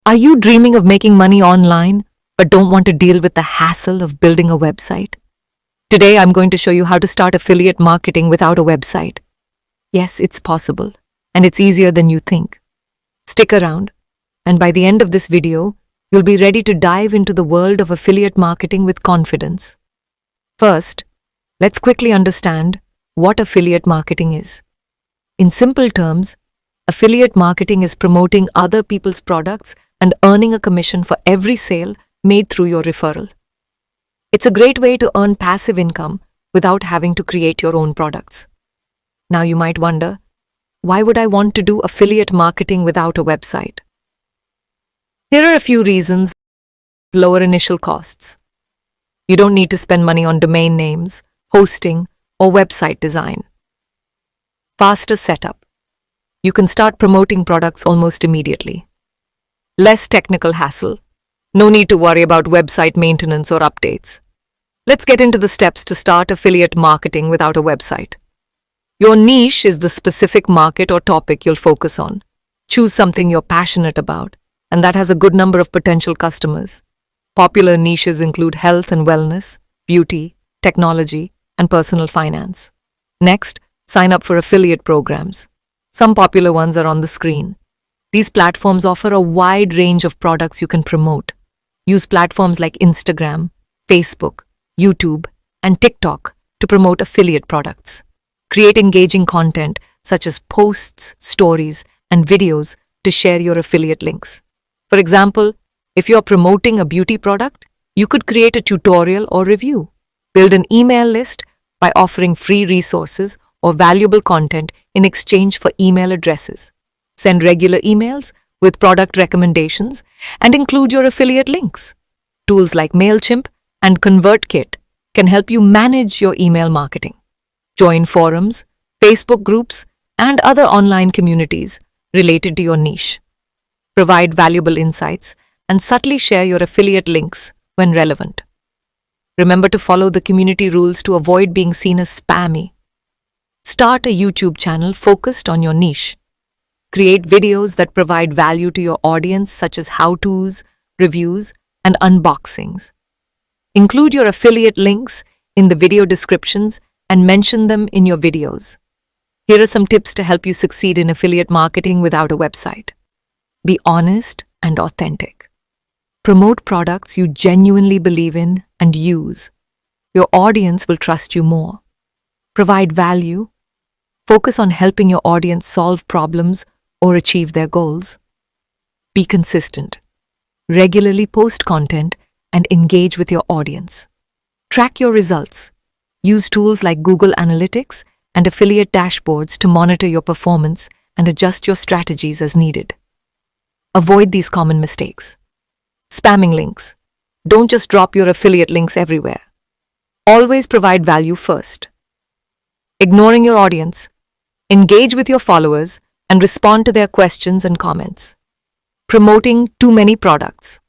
Are you dreaming of making money online but don't want to deal with the hassle of building a website? Today, I'm going to show you how to start affiliate marketing without a website. Yes, it's possible, and it's easier than you think. Stick around, and by the end of this video, you'll be ready to dive into the world of affiliate marketing with confidence. First, let's quickly understand what affiliate marketing is. In simple terms, affiliate marketing is promoting other people's products and earning a commission for every sale made through your referral. It's a great way to earn passive income without having to create your own products. Now you might wonder, why would I want to do affiliate marketing without a website? Here are a few reasons. Lower initial costs. You don't need to spend money on domain names, hosting, or website design. Faster setup. You can start promoting products almost immediately. Less technical hassle. No need to worry about website maintenance or updates. Let's get into the steps to start affiliate marketing without a website. Your niche is the specific market or topic you'll focus on. Choose something you're passionate about, and that has a good number of potential customers. Popular niches include health and wellness, beauty, technology, and personal finance. Next, sign up for affiliate programs. Some popular ones are on the screen. These platforms offer a wide range of products you can promote. Use platforms like Instagram, Facebook, YouTube, and TikTok to promote affiliate products. Create engaging content such as posts, stories, and videos to share your affiliate links. For example, if you're promoting a beauty product, you could create a tutorial or review. Build an email list by offering free resources or valuable content in exchange for email addresses. Send regular emails with product recommendations and include your affiliate links. Tools like Mailchimp and ConvertKit can help you manage your email marketing. Join forums, Facebook groups, and other online communities related to your niche. Provide valuable insights and subtly share your affiliate links when relevant. Remember to follow the community rules to avoid being seen as spammy. Start a YouTube channel focused on your niche. Create videos that provide value to your audience, such as how-tos, reviews, and unboxings. Include your affiliate links in the video descriptions and mention them in your videos. Here are some tips to help you succeed in affiliate marketing without a website. Be honest and authentic. Promote products you genuinely believe in and use. Your audience will trust you more. Provide value. Focus on helping your audience solve problems or achieve their goals. Be consistent. Regularly post content and engage with your audience. Track your results. Use tools like Google Analytics and affiliate dashboards to monitor your performance and adjust your strategies as needed. Avoid these common mistakes. Spamming links. Don't just drop your affiliate links everywhere. Always provide value first. Ignoring your audience. Engage with your followers and respond to their questions and comments. Promoting too many products.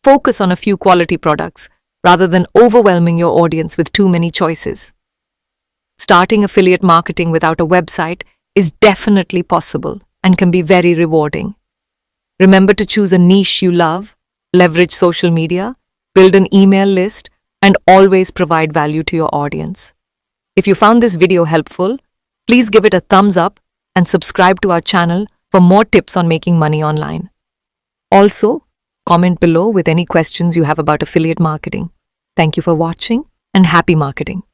Focus on a few quality products rather than overwhelming your audience with too many choices. Starting affiliate marketing without a website is definitely possible and can be very rewarding. Remember to choose a niche you love, leverage social media, build an email list, and always provide value to your audience. If you found this video helpful, please give it a thumbs up and subscribe to our channel for more tips on making money online. Also, comment below with any questions you have about affiliate marketing. Thank you for watching and happy marketing.